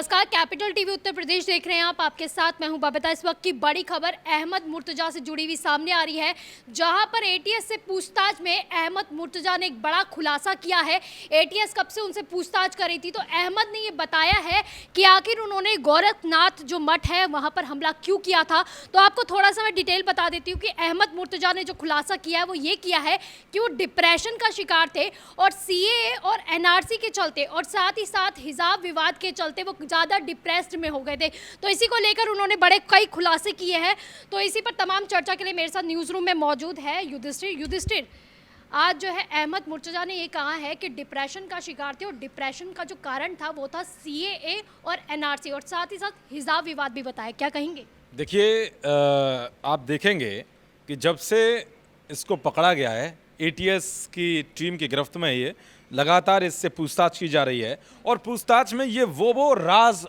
नमस्कार, capital TV Uttar Pradesh देख रहे हैं आप। आपके साथ मैं हूं बबीता। इस वक्त की बड़ी खबर अहमद मुर्तजा से जुड़ी हुई सामने आ रही है, जहां पर एटीएस से पूछताछ में अहमद मुर्तजा ने एक बड़ा खुलासा किया है। एटीएस कब से उनसे पूछताछ कर रही थी, तो अहमद ने ये बताया है कि आखिर उन्होंने गोरखनाथ जो मठ है वहां पर हमला क्यों किया था। तो आपको थोड़ा सा मैं डिटेल बता देती हूँ कि अहमद मुर्तजा ने जो खुलासा किया है वो ये किया है कि वो डिप्रेशन का शिकार थे और सीएए और एनआरसी के चलते और साथ ही साथ हिजाब विवाद के चलते वो ज़्यादा डिप्रेस्ड में हो गए थे। तो इसी को लेकर उन्होंने बड़े कई खुलासे किए हैं। तो इसी पर तमाम चर्चा के लिए मेरे साथ न्यूज़ रूम में मौजूद है युधिष्ठिर। आज जो है अहमद मुर्तजा ने ये कहा है कि डिप्रेशन का शिकार थे और डिप्रेशन का जो कारण था वो था सीएए और एनआरसी और साथ ही साथ हिजाब विवाद भी बताया। क्या कहेंगे? देखिए, आप देखेंगे कि जब से इसको पकड़ा गया है, एटीएस की टीम की गिरफ्त में ये लगातार इससे पूछताछ की जा रही है और पूछताछ में ये वो राज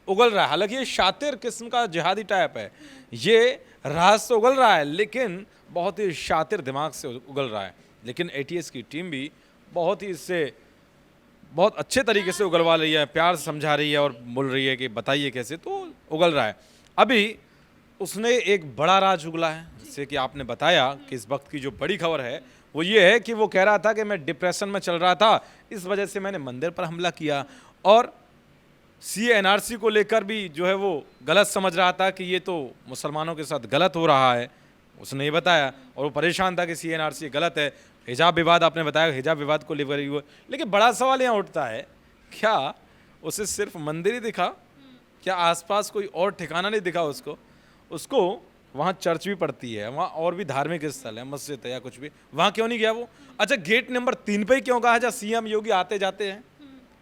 उगल रहा है। हालांकि ये शातिर किस्म का जिहादी टाइप है, ये राज तो उगल रहा है लेकिन बहुत ही शातिर दिमाग से उगल रहा है। लेकिन एटीएस की टीम भी बहुत ही इससे बहुत अच्छे तरीके से उगलवा रही है, प्यार से समझा रही है और बोल रही है कि बताइए कैसे, तो उगल रहा है। अभी उसने एक बड़ा राज उगला है, जैसे कि आपने बताया कि इस वक्त की जो बड़ी खबर है वो ये है कि वो कह रहा था कि मैं डिप्रेशन में चल रहा था, इस वजह से मैंने मंदिर पर हमला किया और सीएनआरसी को लेकर भी जो है वो गलत समझ रहा था कि ये तो मुसलमानों के साथ गलत हो रहा है, उसने ये बताया। और वो परेशान था कि सीएनआरसी गलत है। हिजाब विवाद आपने बताया, हिजाब विवाद को लेकर हुआ। लेकिन बड़ा सवाल यहाँ उठता है, क्या उसे सिर्फ मंदिर ही दिखा? क्या आसपास कोई और ठिकाना नहीं दिखा उसको वहाँ चर्च भी पड़ती है, वहाँ और भी धार्मिक स्थल है, मस्जिद है या कुछ भी, वहाँ क्यों नहीं गया वो? अच्छा, गेट नंबर 3 पे ही क्यों गया जहाँ सीएम योगी आते जाते हैं,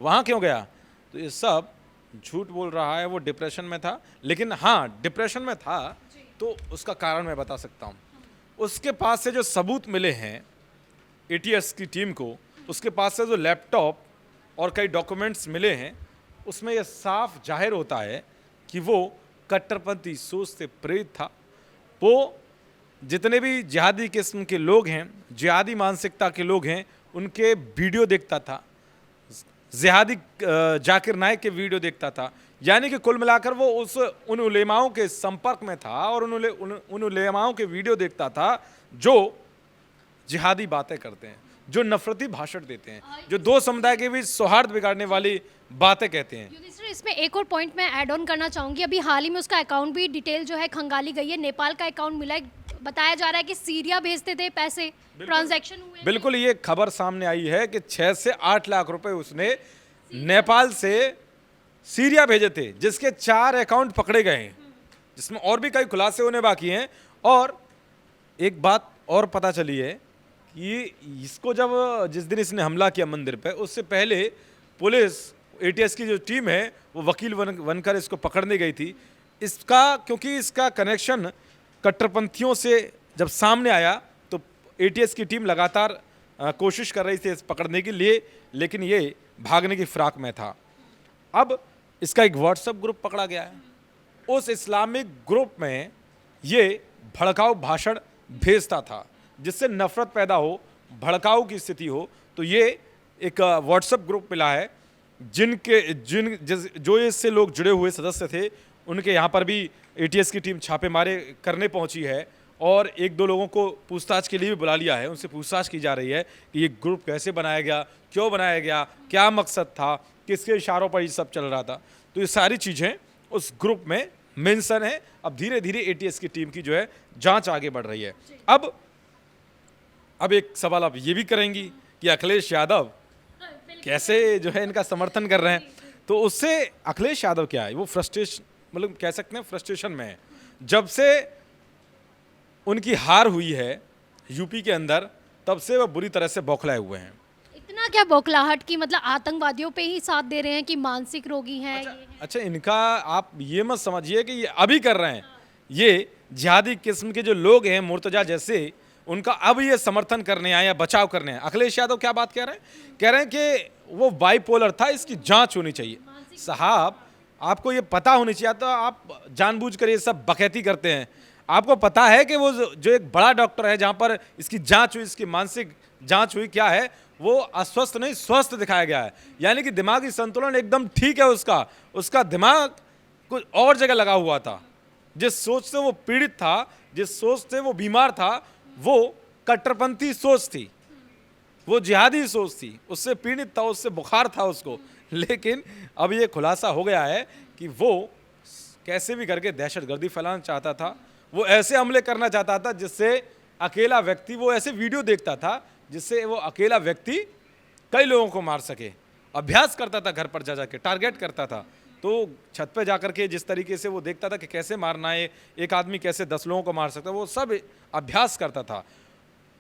वहाँ क्यों गया? तो ये सब झूठ बोल रहा है। वो डिप्रेशन में था, लेकिन हाँ, डिप्रेशन में था तो उसका कारण मैं बता सकता हूँ। उसके पास से जो सबूत मिले हैं एटीएस की टीम को, उसके पास से जो लैपटॉप और कई डॉक्यूमेंट्स मिले हैं, उसमें यह साफ जाहिर होता है कि वो कट्टरपंथी सोच से प्रेरित था। वो जितने भी जिहादी किस्म के लोग हैं, जिहादी मानसिकता के लोग हैं, उनके वीडियो देखता था, जिहादी जाकिर नाइक के वीडियो देखता था। यानी कि कुल मिलाकर वो उन उलेमाओं के संपर्क में था और उन उलेमाओं के वीडियो देखता था जो जिहादी बातें करते हैं, जो नफरती भाषण देते हैं, जो दो समुदाय के बीच सौहार्द बिगाड़ने वाली बातें कहते हैं। इसमें एक और पॉइंट मैं ऐड ऑन करना चाहूँगी। अभी हाल ही में उसका अकाउंट भी डिटेल जो है खंगाली गई है। नेपाल का अकाउंट मिला है, बताया जा रहा है कि सीरिया भेजते थे पैसे, ट्रांजैक्शन हुए। बिल्कुल, ये खबर सामने आई है कि 6 से 8 लाख रुपए उसने नेपाल से सीरिया भेजे थे, जिसके 4 अकाउंट पकड़े गए हैं, जिसमें और भी कई खुलासे होने बाकी हैं। और एक बात और पता चली है कि इसको जिस दिन इसने हमला किया मंदिर पे, उससे पहले पुलिस एटीएस की जो टीम है वो वकील बनकर इसको पकड़ने गई थी। क्योंकि इसका कनेक्शन कट्टरपंथियों से जब सामने आया तो एटीएस की टीम लगातार कोशिश कर रही थी इस पकड़ने के लिए, लेकिन ये भागने की फिराक में था। अब इसका एक व्हाट्सएप ग्रुप पकड़ा गया है। उस इस्लामिक ग्रुप में ये भड़काऊ भाषण भेजता था, जिससे नफरत पैदा हो, भड़काऊ की स्थिति हो। तो ये एक व्हाट्सएप ग्रुप मिला है जो इससे लोग जुड़े हुए सदस्य थे, उनके यहाँ पर भी एटीएस की टीम छापेमारे करने पहुँची है और 1-2 लोगों को पूछताछ के लिए भी बुला लिया है। उनसे पूछताछ की जा रही है कि ये ग्रुप कैसे बनाया गया, क्यों बनाया गया, क्या मकसद था, किसके इशारों पर ये सब चल रहा था। तो ये सारी चीज़ें उस ग्रुप में मेंशन है। अब धीरे धीरे एटीएस की टीम की जो है जांच आगे बढ़ रही है। अब एक सवाल आप ये भी करेंगी कि अखिलेश यादव कैसे जो है इनका समर्थन कर रहे हैं, तो उससे अखिलेश यादव क्या है, वो फ्रस्ट्रेशन, मतलब कह सकते हैं फ्रस्ट्रेशन में है। जब से उनकी हार हुई है यूपी के अंदर, तब से वो बुरी तरह से बौखलाए हुए हैं। इतना क्या बौखलाहट की, मतलब आतंकवादियों पे ही साथ दे रहे हैं कि मानसिक रोगी हैं? अच्छा, इनका आप ये मत समझिए कि ये अभी कर रहे हैं। ये जिहादी किस्म के जो लोग हैं मुर्तजा जैसे, उनका अब ये समर्थन करने आए या बचाव करने आए। अखिलेश यादव क्या बात कह रहे हैं? कह रहे हैं कि वो बाइपोलर था, इसकी जांच होनी चाहिए। साहब, आपको ये पता होनी चाहिए, तो आप जानबूझकर ये सब बकैती करते हैं। आपको पता है कि वो जो एक बड़ा डॉक्टर है, जहाँ पर इसकी जांच हुई, इसकी मानसिक जांच हुई, क्या है वो अस्वस्थ नहीं स्वस्थ दिखाया गया है, यानी कि दिमागी संतुलन एकदम ठीक है उसका। उसका दिमाग कुछ और जगह लगा हुआ था। जिस सोच से वो पीड़ित था, जिस सोच से वो बीमार था, वो कट्टरपंथी सोच थी, वो जिहादी सोच थी, उससे पीड़ित था, उससे बुखार था उसको। लेकिन अब ये खुलासा हो गया है कि वो कैसे भी करके दहशतगर्दी फैलाना चाहता था, वो ऐसे हमले करना चाहता था जिससे अकेला व्यक्ति, वो ऐसे वीडियो देखता था जिससे वो अकेला व्यक्ति कई लोगों को मार सके। अभ्यास करता था, घर पर जा जाके टारगेट करता था। तो छत पे जाकर के जिस तरीके से वो देखता था कि कैसे मारना है, एक आदमी कैसे 10 लोगों को मार सकता है, वो सब अभ्यास करता था।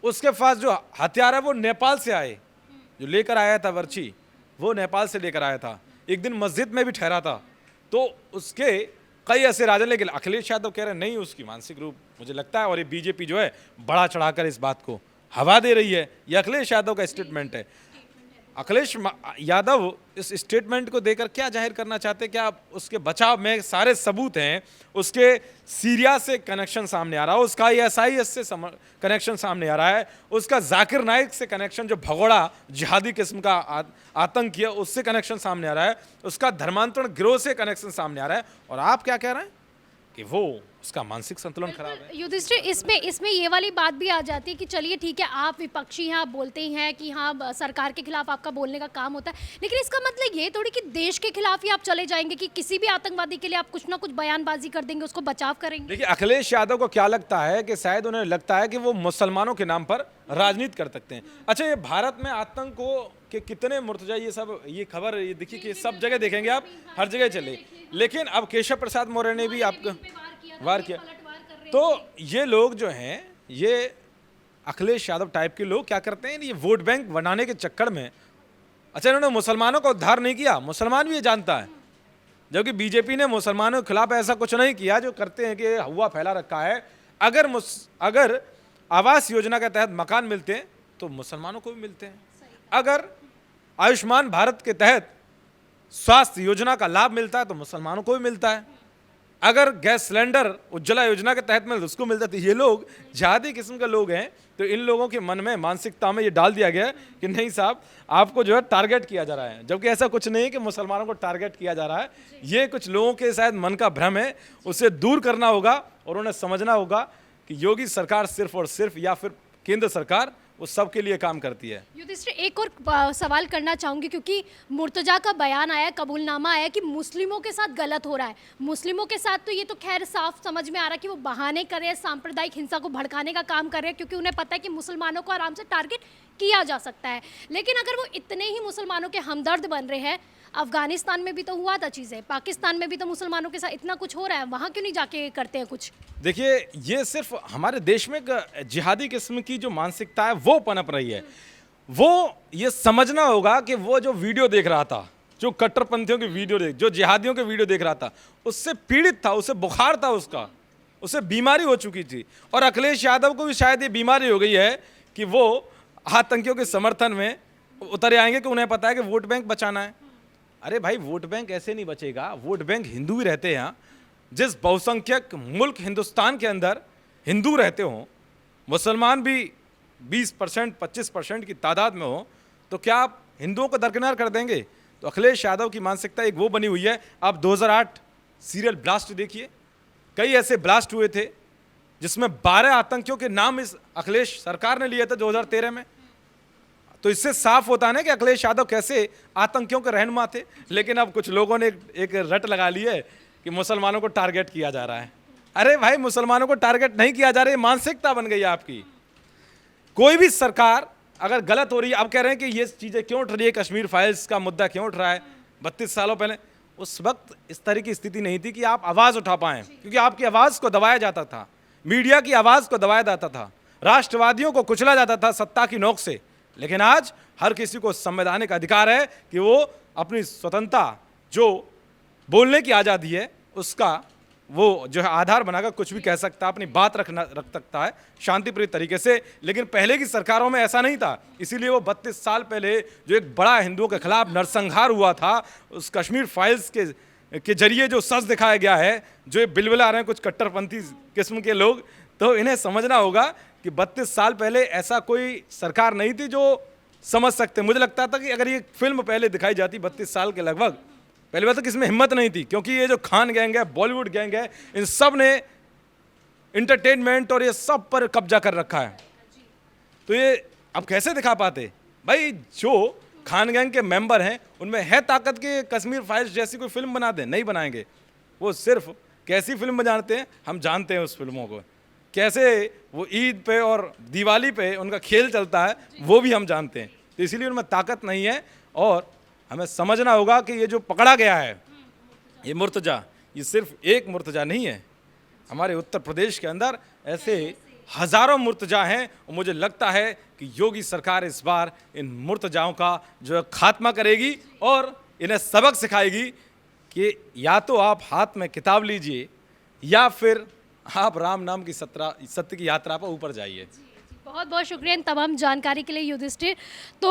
उसके पास जो हथियार है वो नेपाल से आए, जो लेकर आया था वर्ची, वो नेपाल से लेकर आया था। एक दिन मस्जिद में भी ठहरा था। तो उसके कई ऐसे राजा, लेकिन अखिलेश यादव कह रहे हैं नहीं, उसकी मानसिक रूप मुझे लगता है, और ये बीजेपी जो है बड़ा चढ़ाकर इस बात को हवा दे रही है। ये अखिलेश यादव का स्टेटमेंट है। अखिलेश यादव इस स्टेटमेंट को देकर क्या जाहिर करना चाहते हैं? क्या उसके बचाव में सारे सबूत हैं? उसके सीरिया से कनेक्शन सामने आ रहा है, उसका आईएसआईएस से कनेक्शन सामने आ रहा है, उसका जाकिर नाइक से कनेक्शन, जो भगोड़ा जिहादी किस्म का आतंक है, उससे कनेक्शन सामने आ रहा है, उसका धर्मांतरण गिरोह से कनेक्शन सामने आ रहा है। और आप क्या कह रहे हैं कि वो उसका मानसिक संतुलन खराब है। युधिष्ठिर, इसमें ये वाली बात भी आ जाती है कि चलिए ठीक है, आप विपक्षी हैं, आप बोलते ही हैं कि हाँ सरकार के खिलाफ आपका बोलने का काम होता है, लेकिन इसका मतलब ये थोड़ी कि देश के खिलाफ ही आप चले जाएंगे कि किसी भी आतंकवादी के लिए आप कुछ ना कुछ बयानबाजी कर देंगे, उसको बचाव करेंगे। देखिए, अखिलेश यादव को क्या लगता है कि शायद उन्हें लगता है कि वो मुसलमानों के नाम पर राजनीति कर सकते हैं। अच्छा, ये भारत में आतंकों के कितने मुर्तजा, ये सब, ये खबर, ये देखिए कि सब जगह देखेंगे आप, हर जगह चले। लेकिन अब केशव प्रसाद मौर्य ने भी आपको वार किया। तो ये लोग जो हैं, ये अखिलेश यादव टाइप के लोग क्या करते हैं, ये वोट बैंक बनाने के चक्कर में, अच्छा इन्होंने मुसलमानों का उद्धार नहीं किया, मुसलमान भी ये जानता है, जबकि बीजेपी ने मुसलमानों के खिलाफ ऐसा कुछ नहीं किया जो करते हैं कि हुआ फैला रखा है। अगर आवास योजना के तहत मकान मिलते हैं तो मुसलमानों को भी मिलते हैं। अगर आयुष्मान भारत के तहत स्वास्थ्य योजना का लाभ मिलता है तो मुसलमानों को भी मिलता है। अगर गैस सिलेंडर उज्ज्वला योजना के तहत मिलता उसको मिलता है। तो ये लोग जिहादी किस्म के लोग हैं। तो इन लोगों के मन में, मानसिकता में ये डाल दिया गया है कि नहीं साहब, आपको जो है टारगेट किया जा रहा है, जबकि ऐसा कुछ नहीं है कि मुसलमानों को टारगेट किया जा रहा है। ये कुछ लोगों के शायद मन का भ्रम है, उसे दूर करना होगा और उन्हें समझना होगा कि योगी सरकार सिर्फ और सिर्फ, या फिर केंद्र सरकार, वो सबके लिए काम करती है। युधिष्ठिर, एक और सवाल करना चाहूंगी, क्योंकि मुर्तजा का बयान आया, कबूलनामा आया कि मुस्लिमों के साथ गलत हो रहा है। मुस्लिमों के साथ तो ये तो खैर साफ समझ में आ रहा है कि वो बहाने कर रहे हैं, सांप्रदायिक हिंसा को भड़काने का काम कर रहे हैं, क्योंकि उन्हें पता है कि मुसलमानों को आराम से टारगेट किया जा सकता है। लेकिन अगर वो इतने ही मुसलमानों के हमदर्द बन रहे हैं, अफगानिस्तान में भी तो हुआ था चीज़ें, पाकिस्तान में भी तो मुसलमानों के साथ इतना कुछ हो रहा है, वहाँ क्यों नहीं जाके करते हैं कुछ? देखिए, ये सिर्फ हमारे देश में जिहादी किस्म की जो मानसिकता है वो पनप रही है। वो ये समझना होगा कि वो जो वीडियो देख रहा था, जो कट्टरपंथियों की वीडियो जो जिहादियों के वीडियो देख रहा था, उससे पीड़ित था, उसे बुखार था, उसे बीमारी हो चुकी थी। और अखिलेश यादव को भी शायद ये बीमारी हो गई है कि वो आतंकियों के समर्थन में उतर आएंगे कि उन्हें पता है कि वोट बैंक बचाना है। अरे भाई, वोट बैंक ऐसे नहीं बचेगा। वोट बैंक हिंदू ही रहते हैं यहाँ। जिस बहुसंख्यक मुल्क हिंदुस्तान के अंदर हिंदू रहते हों, मुसलमान भी 20% 25% की तादाद में हो, तो क्या आप हिंदुओं को दरकिनार कर देंगे? तो अखिलेश यादव की मानसिकता एक वो बनी हुई है। आप 2008 सीरियल ब्लास्ट देखिए, कई ऐसे ब्लास्ट हुए थे जिसमें 12 आतंकियों के नाम इस अखिलेश सरकार ने लिए थे 2013 में। तो इससे साफ होता है ना कि अखिलेश यादव कैसे आतंकियों के रहनुमा थे। लेकिन अब कुछ लोगों ने एक रट लगा ली है कि मुसलमानों को टारगेट किया जा रहा है। अरे भाई, मुसलमानों को टारगेट नहीं किया जा रहा है, मानसिकता बन गई है आपकी। कोई भी सरकार अगर गलत हो रही है, अब कह रहे हैं कि ये चीज़ें क्यों उठ रही है, कश्मीर फाइल्स का मुद्दा क्यों उठ रहा है 32 सालों पहले, उस वक्त इस तरह की स्थिति नहीं थी कि आप आवाज़ उठा पाएं, क्योंकि आपकी आवाज़ को दबाया जाता था, मीडिया की आवाज़ को दबाया जाता था, राष्ट्रवादियों को कुचला जाता था सत्ता की नोक से। लेकिन आज हर किसी को संवैधानिक अधिकार है कि वो अपनी स्वतंत्रता, जो बोलने की आज़ादी है, उसका वो जो है आधार बनाकर कुछ भी कह सकता है, अपनी बात रख सकता है शांतिप्रिय तरीके से। लेकिन पहले की सरकारों में ऐसा नहीं था। इसीलिए वो 32 साल पहले जो एक बड़ा हिंदुओं के खिलाफ नरसंहार हुआ था, उस कश्मीर फाइल्स के जरिए जो सच दिखाया गया है, जो ये बिलबिला आ रहे हैं कुछ कट्टरपंथी किस्म के लोग, तो इन्हें समझना होगा कि 32 साल पहले ऐसा कोई सरकार नहीं थी जो समझ सकते हैं। मुझे लगता था कि अगर ये फिल्म पहले दिखाई जाती 32 साल के लगभग, पहली बात तो कि इसमें हिम्मत नहीं थी, क्योंकि ये जो खान गैंग है, बॉलीवुड गैंग है, इन सब ने इंटरटेनमेंट और ये सब पर कब्जा कर रखा है। तो ये अब कैसे दिखा पाते भाई? जो खान गैंग के मेंबर हैं उनमें है ताकत के कश्मीर फाइल्स जैसी कोई फिल्म बना दें, नहीं बनाएंगे। वो सिर्फ कैसी फिल्म बनाते हैं हम जानते हैं, उस फिल्मों को कैसे वो ईद पे और दिवाली पे उनका खेल चलता है वो भी हम जानते हैं। तो इसीलिए उनमें ताकत नहीं है। और हमें समझना होगा कि ये जो पकड़ा गया है ये मुर्तजा, ये सिर्फ एक मुर्तजा नहीं है। हमारे उत्तर प्रदेश के अंदर ऐसे हजारों मुर्तजा हैं और मुझे लगता है कि योगी सरकार इस बार इन मुर्तजाओं का जो है खात्मा करेगी और इन्हें सबक सिखाएगी कि या तो आप हाथ में किताब लीजिए या फिर आप राम नाम की सत्य की यात्रा पर ऊपर जाइए। बहुत बहुत शुक्रिया इन तमाम जानकारी के लिए युधिष्ठिर। तो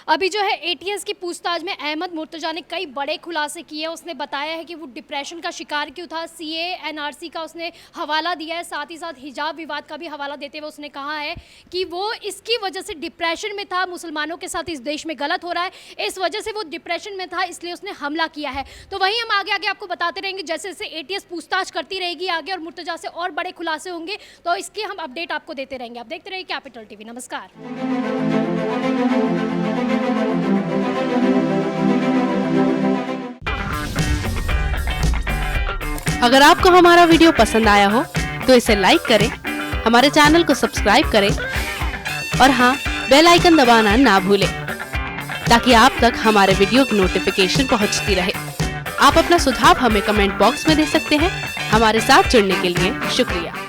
अभी जो है एटीएस की पूछताछ में अहमद मुर्तजा ने कई बड़े खुलासे किए। उसने बताया है कि वो डिप्रेशन का शिकार क्यों था, सीए एनआरसी का उसने हवाला दिया है, साथ ही साथ हिजाब विवाद का भी हवाला देते हुए उसने कहा है कि वो इसकी वजह से डिप्रेशन में था, मुसलमानों के साथ इस देश में गलत हो रहा है, इस वजह से वो डिप्रेशन में था, इसलिए उसने हमला किया है। तो वहीं हम आगे आगे आपको बताते रहेंगे जैसे जैसे एटीएस पूछताछ करती रहेगी आगे और मुर्तजा से और बड़े खुलासे होंगे, तो इसकी हम अपडेट आपको देते रहेंगे। आप देखते रहिए कैपिटल टीवी। नमस्कार। अगर आपको हमारा वीडियो पसंद आया हो तो इसे लाइक करें, हमारे चैनल को सब्सक्राइब करें और हाँ, बेल आइकन दबाना ना भूलें ताकि आप तक हमारे वीडियो की नोटिफिकेशन पहुंचती रहे। आप अपना सुझाव हमें कमेंट बॉक्स में दे सकते हैं। हमारे साथ जुड़ने के लिए शुक्रिया।